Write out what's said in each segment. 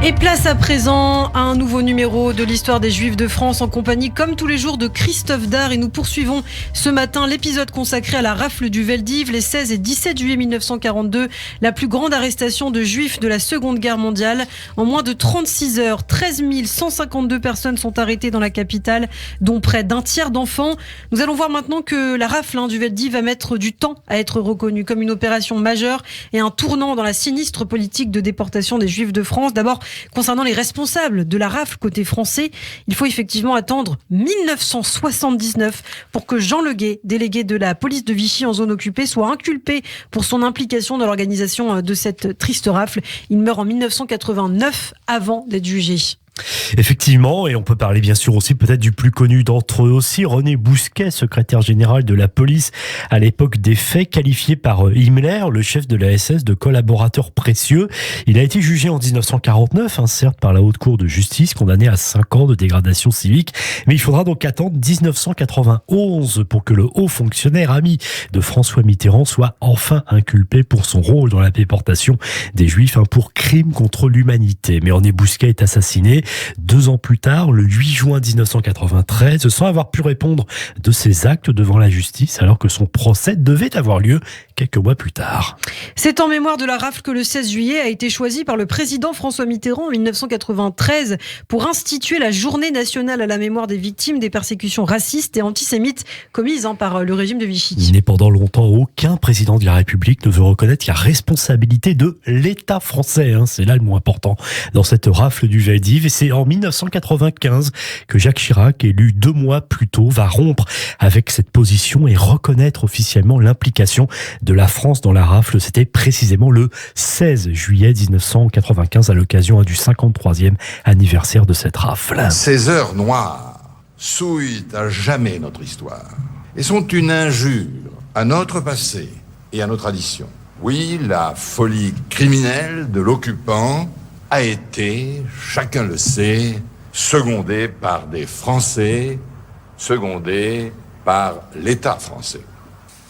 Et place à présent à un nouveau numéro de l'histoire des Juifs de France en compagnie, comme tous les jours, de Christophe Dard. Et nous poursuivons ce matin l'épisode consacré à la rafle du Veldiv, les 16 et 17 juillet 1942, la plus grande arrestation de Juifs de la Seconde Guerre mondiale. En moins de 36 heures, 13 152 personnes sont arrêtées dans la capitale, dont près d'un tiers d'enfants. Nous allons voir maintenant que la rafle du Veldiv va mettre du temps à être reconnue comme une opération majeure et un tournant dans la sinistre politique de déportation des Juifs de France. D'abord, concernant les responsables de la rafle côté français, il faut effectivement attendre 1979 pour que Jean Leguet, délégué de la police de Vichy en zone occupée, soit inculpé pour son implication dans l'organisation de cette triste rafle. Il meurt en 1989 avant d'être jugé. Effectivement, et on peut parler bien sûr aussi peut-être du plus connu d'entre eux aussi, René Bousquet, secrétaire général de la police à l'époque des faits, qualifié par Himmler, le chef de la SS, de collaborateur précieux. Il a été jugé en 1949, certes par la Haute Cour de justice, condamné à 5 ans de dégradation civique, mais il faudra donc attendre 1991 pour que le haut fonctionnaire ami de François Mitterrand soit enfin inculpé pour son rôle dans la déportation des Juifs pour crime contre l'humanité. Mais René Bousquet est assassiné 2 ans plus tard, le 8 juin 1993, sans avoir pu répondre de ses actes devant la justice, alors que son procès devait avoir lieu quelques mois plus tard. C'est en mémoire de la rafle que le 16 juillet a été choisi par le président François Mitterrand en 1993 pour instituer la journée nationale à la mémoire des victimes des persécutions racistes et antisémites commises par le régime de Vichy. Mais pendant longtemps, aucun président de la République ne veut reconnaître la responsabilité de l'État français. C'est là le mot important dans cette rafle du Veldiv. Et c'est en 1995 que Jacques Chirac, élu 2 mois plus tôt, va rompre avec cette position et reconnaître officiellement l'implication de la France dans la rafle. C'était précisément le 16 juillet 1995 à l'occasion du 53e anniversaire de cette rafle. Ces heures noires souillent à jamais notre histoire et sont une injure à notre passé et à nos traditions. Oui, la folie criminelle de l'occupant a été, chacun le sait, secondée par des Français, secondée par l'État français.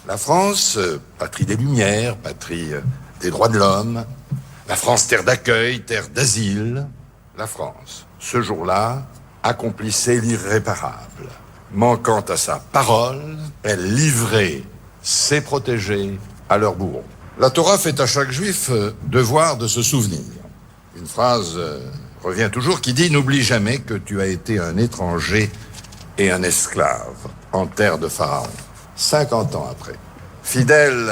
La France, patrie des Lumières, patrie des droits de l'homme, la France, terre d'accueil, terre d'asile, la France, ce jour-là, accomplissait l'irréparable. Manquant à sa parole, elle livrait ses protégés à leurs bourreaux. La Torah fait à chaque juif devoir de se souvenir. Une phrase revient toujours qui dit « N'oublie jamais que tu as été un étranger et un esclave en terre de Pharaon. » 50 ans après. Fidèle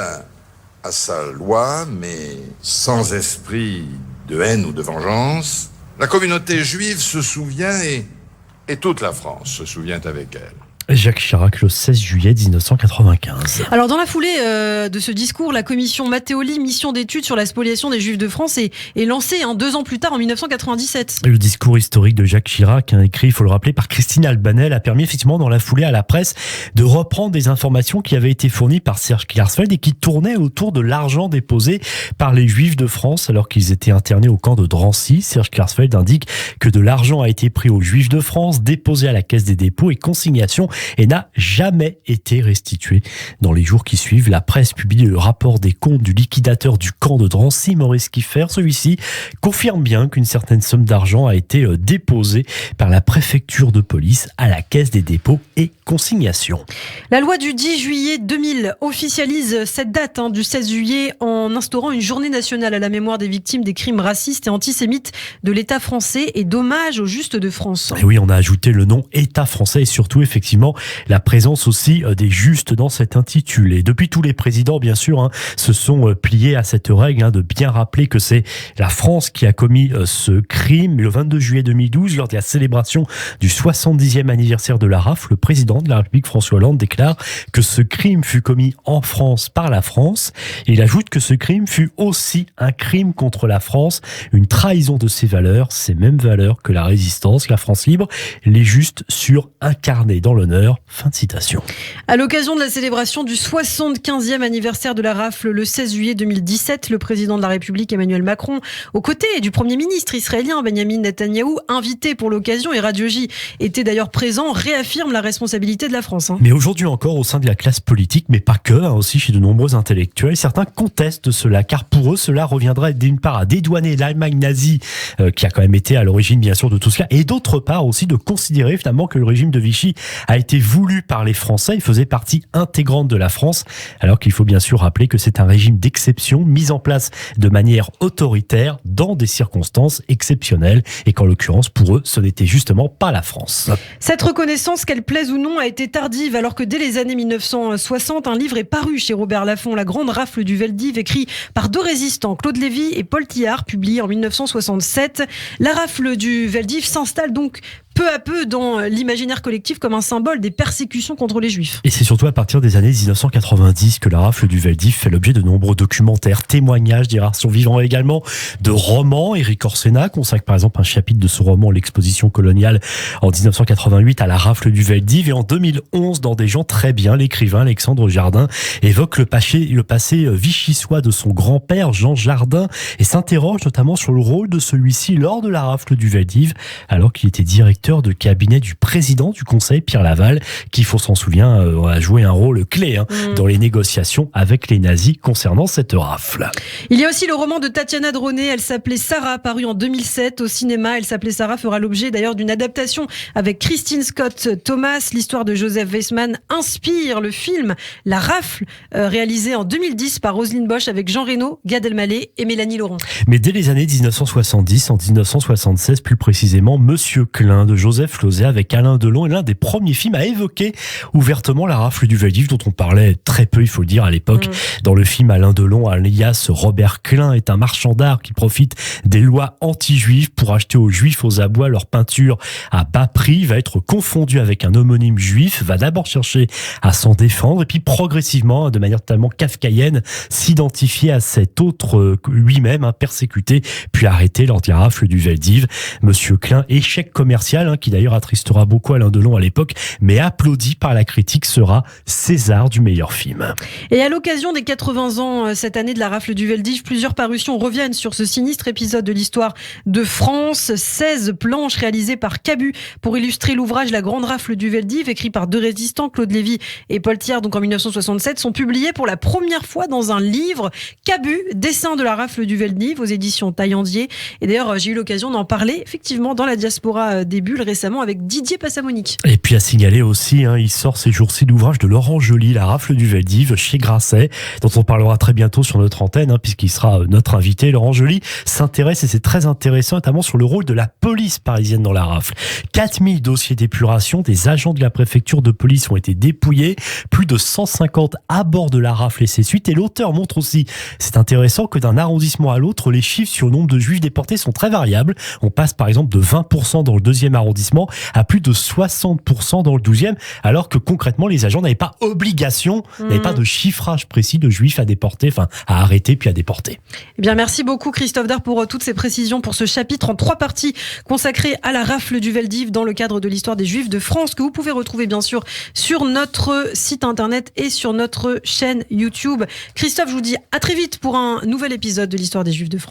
à sa loi, mais sans esprit de haine ou de vengeance, la communauté juive se souvient et toute la France se souvient avec elle. Jacques Chirac, le 16 juillet 1995. Alors, dans la foulée de ce discours, la commission Matteoli, mission d'études sur la spoliation des Juifs de France, est lancée 2 ans plus tard, en 1997. Le discours historique de Jacques Chirac, écrit, il faut le rappeler, par Christine Albanel, a permis effectivement dans la foulée à la presse de reprendre des informations qui avaient été fournies par Serge Klarsfeld et qui tournaient autour de l'argent déposé par les Juifs de France alors qu'ils étaient internés au camp de Drancy. Serge Klarsfeld indique que de l'argent a été pris aux Juifs de France, déposé à la Caisse des dépôts et consignation, et n'a jamais été restitué. Dans les jours qui suivent, la presse publie le rapport des comptes du liquidateur du camp de Drancy, Maurice Kiffer. Celui-ci confirme bien qu'une certaine somme d'argent a été déposée par la préfecture de police à la Caisse des dépôts et consignations. La loi du 10 juillet 2000 officialise cette date du 16 juillet en instaurant une journée nationale à la mémoire des victimes des crimes racistes et antisémites de l'État français et d'hommage aux Justes de France. Et oui, on a ajouté le nom État français et surtout effectivement la présence aussi des Justes dans cet intitulé. Depuis, tous les présidents, bien sûr, se sont pliés à cette règle de bien rappeler que c'est la France qui a commis ce crime. Le 22 juillet 2012, lors de la célébration du 70e anniversaire de la rafle, le président de la République, François Hollande, déclare que ce crime fut commis en France par la France. Et il ajoute que ce crime fut aussi un crime contre la France, une trahison de ses valeurs, ces mêmes valeurs que la résistance, la France libre, les Justes surincarnés dans l'honneur. Fin de citation. À l'occasion de la célébration du 75e anniversaire de la rafle le 16 juillet 2017, le président de la République Emmanuel Macron, aux côtés du Premier ministre israélien Benjamin Netanyahou, invité pour l'occasion, et Radio J était d'ailleurs présent, réaffirme la responsabilité l'instabilité de la France. Mais aujourd'hui encore, au sein de la classe politique, mais pas que, aussi chez de nombreux intellectuels, certains contestent cela, car pour eux, cela reviendrait d'une part à dédouaner l'Allemagne nazie, qui a quand même été à l'origine bien sûr de tout cela, et d'autre part aussi de considérer finalement que le régime de Vichy a été voulu par les Français, il faisait partie intégrante de la France, alors qu'il faut bien sûr rappeler que c'est un régime d'exception mis en place de manière autoritaire dans des circonstances exceptionnelles, et qu'en l'occurrence pour eux, ce n'était justement pas la France. Cette reconnaissance, qu'elle plaise ou non, a été tardive, alors que dès les années 1960, un livre est paru chez Robert Laffont, La Grande Rafle du Veldiv, écrit par deux résistants, Claude Lévy et Paul Tillard, publié en 1967. La rafle du Veldiv s'installe donc peu à peu dans l'imaginaire collectif comme un symbole des persécutions contre les Juifs. Et c'est surtout à partir des années 1990 que la rafle du Veldiv fait l'objet de nombreux documentaires, témoignages des rares survivants, également de romans. Éric Orsena consacre par exemple un chapitre de ce roman, L'exposition coloniale, en 1988 à la rafle du Veldiv. Et en 2011, dans Des gens très bien, l'écrivain Alexandre Jardin évoque le passé vichysois de son grand-père Jean Jardin et s'interroge notamment sur le rôle de celui-ci lors de la rafle du Veldiv, alors qu'il était directeur de cabinet du président du Conseil, Pierre Laval, qui, il faut s'en souvenir, a joué un rôle clé dans les négociations avec les nazis concernant cette rafle. Il y a aussi le roman de Tatiana Droney, elle s'appelait Sarah, paru en 2007 au cinéma. Elle s'appelait Sarah fera l'objet d'ailleurs d'une adaptation avec Christine Scott Thomas. L'histoire de Joseph Weissman inspire le film La Rafle, réalisé en 2010 par Roselyne Bosch avec Jean Reno, Gad Elmaleh et Mélanie Laurent. Mais dès les années 1970, en 1976 plus précisément, Monsieur Klein de Joseph Losey avec Alain Delon est l'un des premiers films à évoquer ouvertement la rafle du Veldiv, dont on parlait très peu, il faut le dire, à l'époque. Dans le film, Alain Delon, alias Robert Klein, est un marchand d'art qui profite des lois anti-juives pour acheter aux juifs aux abois leur peinture à bas prix, va être confondu avec un homonyme juif, va d'abord chercher à s'en défendre et puis progressivement, de manière totalement kafkaïenne, s'identifier à cet autre lui-même, persécuté puis arrêté lors de la rafle du Veldiv. Monsieur Klein, échec commercial, qui d'ailleurs attristera beaucoup Alain Delon à l'époque, mais applaudi par la critique, sera César du meilleur film. Et à l'occasion des 80 ans cette année de la rafle du Veldiv, plusieurs parutions reviennent sur ce sinistre épisode de l'histoire de France. 16 planches réalisées par Cabu pour illustrer l'ouvrage La Grande Rafle du Veldiv, écrit par deux résistants, Claude Lévy et Paul Tillard, donc en 1967, sont publiées pour la première fois dans un livre. Cabu, dessin de la rafle du Veldiv aux éditions Taillandier. Et d'ailleurs, j'ai eu l'occasion d'en parler effectivement dans la diaspora des Bulles récemment avec Didier Passamonique. Et puis à signaler aussi, il sort ces jours-ci l'ouvrage de Laurent Joly, La Rafle du Veldiv, chez Grasset, dont on parlera très bientôt sur notre antenne, puisqu'il sera notre invité. Laurent Joly s'intéresse, et c'est très intéressant, notamment sur le rôle de la police parisienne dans la rafle. 4000 dossiers d'épuration, des agents de la préfecture de police ont été dépouillés, plus de 150 à bord de la rafle et ses suites. Et l'auteur montre aussi, c'est intéressant, que d'un arrondissement à l'autre, les chiffres sur le nombre de juifs déportés sont très variables. On passe par exemple de 20% dans le 2e arrondissement à plus de 60% dans le 12e, alors que concrètement les agents n'avaient pas obligation, n'avaient pas de chiffrage précis de juifs à déporter, à arrêter puis à déporter. Eh bien, merci beaucoup Christophe Dard pour toutes ces précisions, pour ce chapitre en 3 parties consacré à la rafle du Veldiv dans le cadre de l'histoire des Juifs de France, que vous pouvez retrouver bien sûr sur notre site internet et sur notre chaîne YouTube. Christophe, je vous dis à très vite pour un nouvel épisode de l'histoire des Juifs de France.